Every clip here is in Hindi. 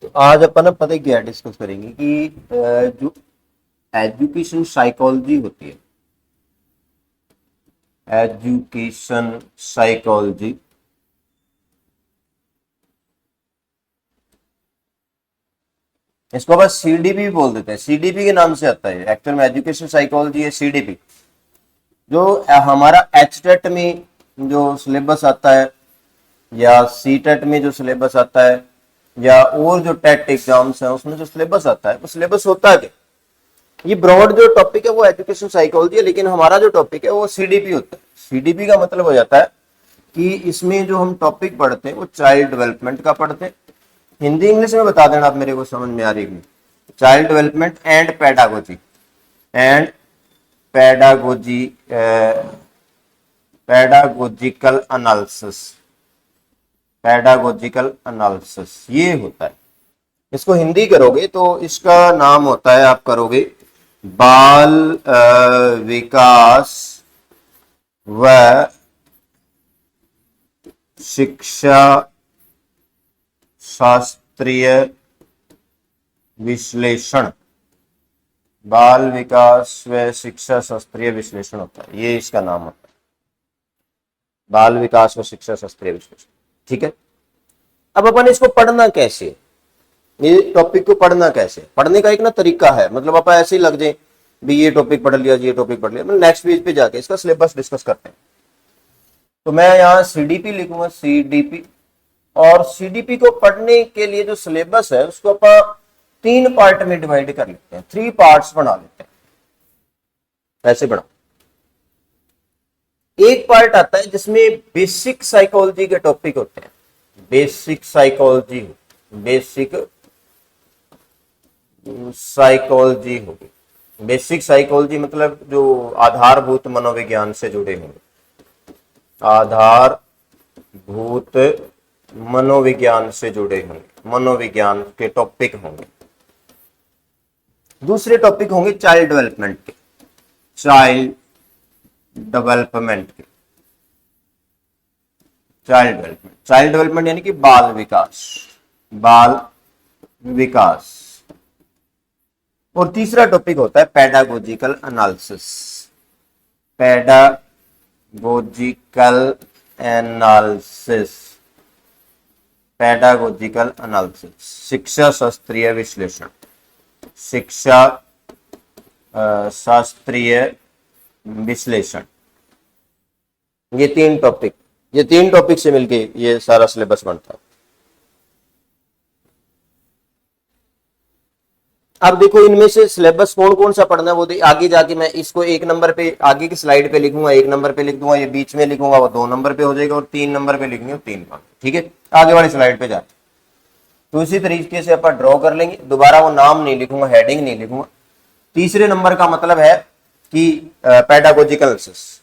तो आज अपन पता है क्या डिस्कस करेंगे कि जो एजुकेशन साइकोलॉजी होती है, एजुकेशन साइकोलॉजी, इसको बस सीडीपी भी बोल देते हैं। सीडीपी के नाम से आता है, एक्चुअल में एजुकेशन साइकोलॉजी है सीडीपी। जो हमारा एचटेट में जो सिलेबस आता है या सीटेट में जो सिलेबस आता है या और जो टेट एग्जाम्स हैं उसमें जो सिलेबस आता है वो सिलेबस होता है। ये ब्रॉड जो टॉपिक है वो एजुकेशन साइकोलॉजी है, लेकिन हमारा जो टॉपिक है वो सीडीपी होता है। सीडीपी का मतलब हो जाता है कि इसमें जो हम टॉपिक पढ़ते हैं वो चाइल्ड डेवलपमेंट का पढ़ते हैं। हिंदी इंग्लिश में बता देना आप मेरे को, समझ में आ रही है। Child development and pedagogy, and pedagogy, pedagogical analysis, pedagogical analysis ये होता है। इसको हिंदी करोगे तो इसका नाम होता है, आप करोगे बाल विकास व शिक्षा शास्त्रीय विश्लेषण। बाल विकास व शिक्षा शास्त्रीय विश्लेषण होता है, ये इसका नाम होता है, बाल विकास व शिक्षा शास्त्रीय विश्लेषण। ठीक है, अब अपन इसको पढ़ना कैसे, ये टॉपिक को पढ़ना कैसे, पढ़ने का एक ना तरीका है। मतलब आप ऐसे ही लग जाए भी ये टॉपिक पढ़ लिया, ये टॉपिक पढ़ लिया, मतलब नेक्स्ट पेज पे जाके इसका सिलेबस डिस्कस करते हैं। तो मैं यहाँ सीडीपी लिखूंगा, सीडीपी। और सीडीपी को पढ़ने के लिए जो सिलेबस है उसको अपन 3 पार्ट में डिवाइड कर लेते हैं, 3 पार्ट्स बना लेते हैं। ऐसे बना, एक पार्ट आता है जिसमें बेसिक साइकोलॉजी के टॉपिक होते हैं। बेसिक साइकोलॉजी, बेसिक साइकोलॉजी होगी। बेसिक साइकोलॉजी मतलब जो आधारभूत मनोविज्ञान से जुड़े होंगे, आधारभूत मनोविज्ञान से जुड़े होंगे, मनोविज्ञान के टॉपिक होंगे। दूसरे टॉपिक होंगे चाइल्ड डेवलपमेंट के, चाइल्ड डेवलपमेंट के, चाइल्ड डेवलपमेंट, चाइल्ड डेवलपमेंट यानी कि बाल विकास, बाल विकास। और तीसरा टॉपिक होता है pedagogical analysis, pedagogical analysis, pedagogical analysis, शिक्षा शास्त्रीय विश्लेषण, शिक्षा शास्त्रीय विश्लेषण। ये 3 टॉपिक, ये 3 टॉपिक से मिलके ये सारा सिलेबस बनता है। अब देखो इनमें से सिलेबस कौन कौन सा पढ़ना है वो आगे जाके मैं इसको 1 नंबर पे आगे की स्लाइड पे लिखूंगा, 1 नंबर पे लिख दूंगा, ये बीच में लिखूंगा वो 2 नंबर पे हो जाएगा, और 3 नंबर पे लिखेंगे 3 नंबर। ठीक है, आगे वाली स्लाइड पे जाते तो इसी तरीके से अपन ड्रॉ कर लेंगे। दोबारा वो नाम नहीं लिखूंगा, हेडिंग नहीं लिखूंगा। तीसरे नंबर का मतलब है कि पेडागोजिकल एनालिसिस।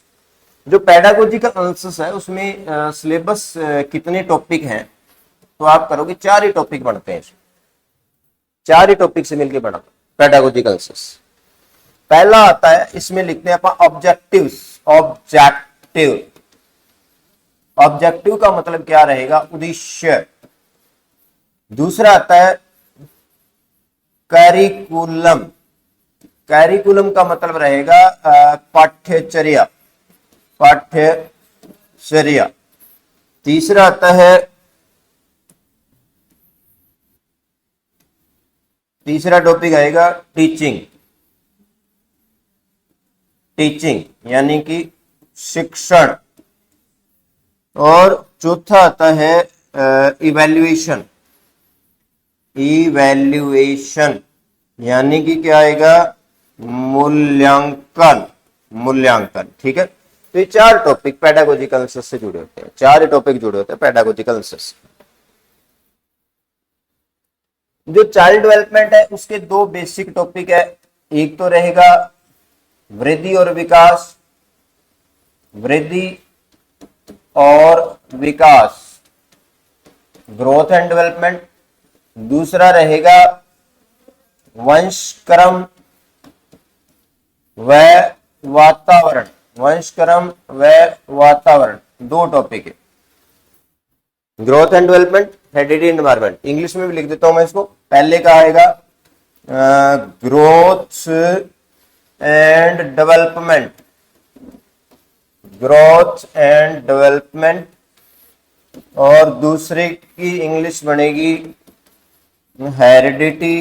जो पेडागोजिकल एनालिसिस है उसमें सिलेबस कितने टॉपिक हैं तो आप करोगे 4 ही टॉपिक बनते हैं, 4 ही टॉपिक से मिलकर बना पेडागोजिकल एनालिसिस। पहला आता है, इसमें लिखते हैं अपन ऑब्जेक्टिव्स, ऑब्जेक्टिव। ऑब्जेक्टिव का मतलब क्या रहेगा, उद्देश्य। दूसरा आता है कैरिकुलम, कैरिकुलम का मतलब रहेगा पाठ्यचर्या, पाठ्यचर्या। तीसरा आता है, तीसरा टॉपिक आएगा टीचिंग, टीचिंग यानी कि शिक्षण। और चौथा आता है इवैल्यूएशन, इवैल्यूएशन यानी कि क्या आएगा, मूल्यांकन, मूल्यांकन। ठीक है, तो ये 4 टॉपिक पेडागोजिकल एनालिसिस से जुड़े होते हैं, 4 टॉपिक जुड़े होते हैं पेडागोजिकल एनालिसिस। जो चाइल्ड डेवलपमेंट है उसके 2 बेसिक टॉपिक है। एक तो रहेगा वृद्धि और विकास, वृद्धि और विकास, ग्रोथ एंड डेवलपमेंट। दूसरा रहेगा वंशक्रम व वातावरण, वंशक्रम व वातावरण। 2 टॉपिक है, growth and development, heredity and environment. English में भी लिख देता हूं मैं इसको, पहले का आएगा growth and development, growth and development, और दूसरे की इंग्लिश बनेगी हेरिडिटी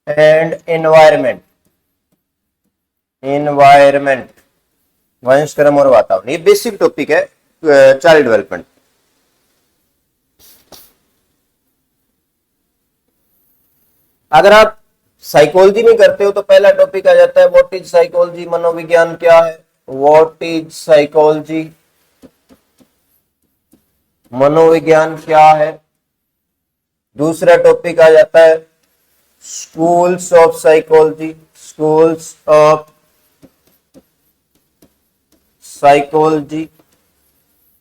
एंड एनवायरमेंट, एनवायरमेंट, वंश क्रम और वातावरण। ये बेसिक टॉपिक है चाइल्ड डेवलपमेंट। अगर आप साइकोलॉजी में करते हो तो पहला टॉपिक आ जाता है व्हाट इज साइकोलॉजी, मनोविज्ञान क्या है, व्हाट इज साइकोलॉजी, मनोविज्ञान क्या है। दूसरा टॉपिक आ जाता है schools of psychology, schools of psychology.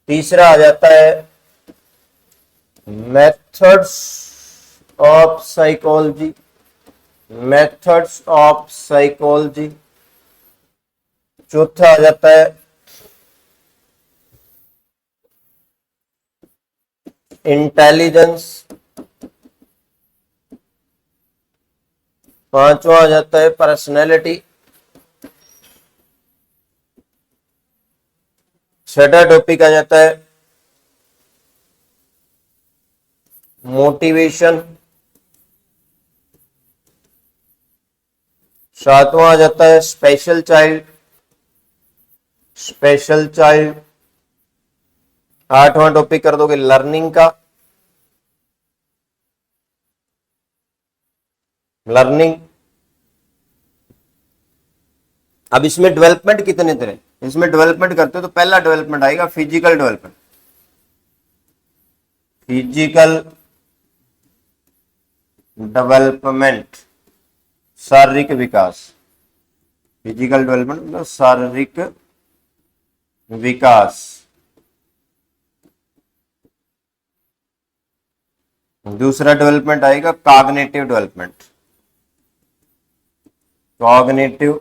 तीसरा आ जाता है methods of psychology, methods of psychology. चौथा आ जाता है इंटेलिजेंस। पांचवा आ जाता है पर्सनैलिटी। छठा टॉपिक आ जाता है मोटिवेशन। सातवां आ जाता है स्पेशल चाइल्ड, स्पेशल चाइल्ड। आठवां टॉपिक कर दोगे लर्निंग का, लर्निंग। अब इसमें डेवलपमेंट कितने तरह, इसमें डेवलपमेंट करते हो तो पहला डेवलपमेंट आएगा फिजिकल डेवलपमेंट, फिजिकल डेवलपमेंट, शारीरिक विकास। फिजिकल डेवलपमेंट मतलब शारीरिक विकास। दूसरा डेवलपमेंट आएगा कॉग्निटिव डेवलपमेंट, कॉग्निटिव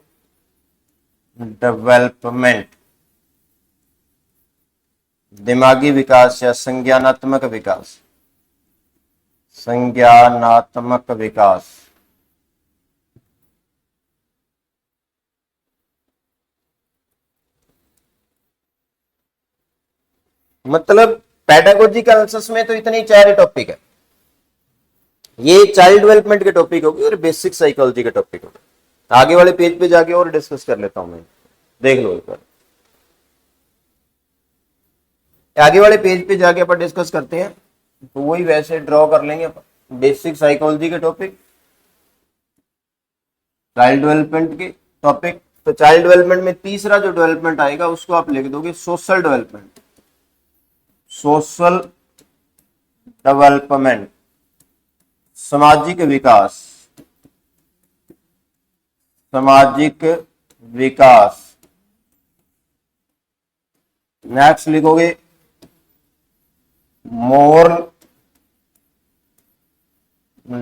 डेवलपमेंट, दिमागी विकास या संज्ञानात्मक विकास, संज्ञानात्मक विकास। मतलब पेडागोजिकल एनालिसिस में तो इतने ही चार टॉपिक है। ये चाइल्ड डेवलपमेंट के टॉपिक होगी और बेसिक साइकोलॉजी के टॉपिक होगी। आगे वाले पेज पे जाके और डिस्कस कर लेता हूं मैं, देख लो एक बार। आगे वाले पेज पे जाके अपन डिस्कस करते हैं, तो वही वैसे ड्रॉ कर लेंगे। बेसिक साइकोलॉजी के टॉपिक, चाइल्ड डेवलपमेंट के टॉपिक। तो चाइल्ड डेवलपमेंट में तीसरा जो डेवलपमेंट आएगा उसको आप लिख दोगे सोशल डेवलपमेंट, सोशल डेवलपमेंट, सामाजिक विकास, सामाजिक विकास। नेक्स्ट लिखोगे मोरल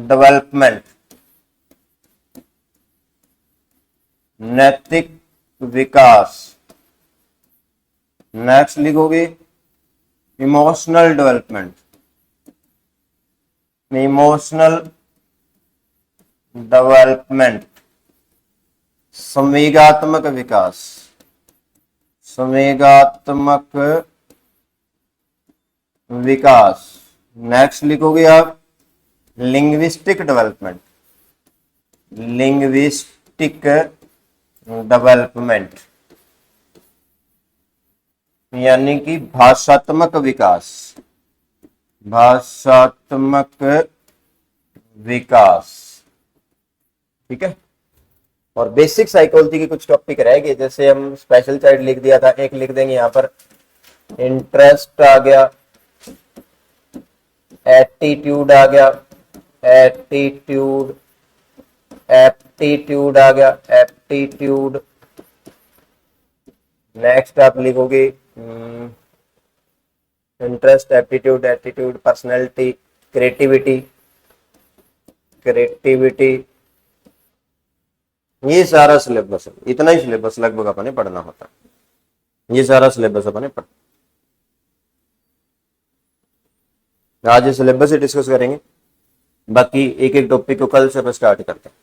डेवलपमेंट, नैतिक विकास। नेक्स्ट लिखोगे इमोशनल डेवलपमेंट, इमोशनल डेवलपमेंट, संवेगात्मक विकास, संवेगात्मक विकास। नेक्स्ट लिखोगे आप लिंग्विस्टिक डेवलपमेंट, लिंग्विस्टिक डेवलपमेंट यानी कि भाषात्मक विकास, भाषात्मक विकास। ठीक है। और बेसिक साइकोलॉजी के कुछ टॉपिक रह गए, जैसे हम स्पेशल चाइल्ड लिख दिया था, एक लिख देंगे यहां पर इंटरेस्ट आ गया, एटीट्यूड आ गया, एटीट्यूड, एप्टीट्यूड आ गया, एप्टीट्यूड। नेक्स्ट आप लिखोगे interest, aptitude, attitude, personality, creativity, creativity. ये सारा सिलेबस है, इतना ही सिलेबस लगभग अपने पढ़ना होता है। ये सारा सिलेबस अपने पढ़, आज ये सिलेबस ही डिस्कस करेंगे। बाकी एक एक टॉपिक को कल से मैं स्टार्ट करता हूँ।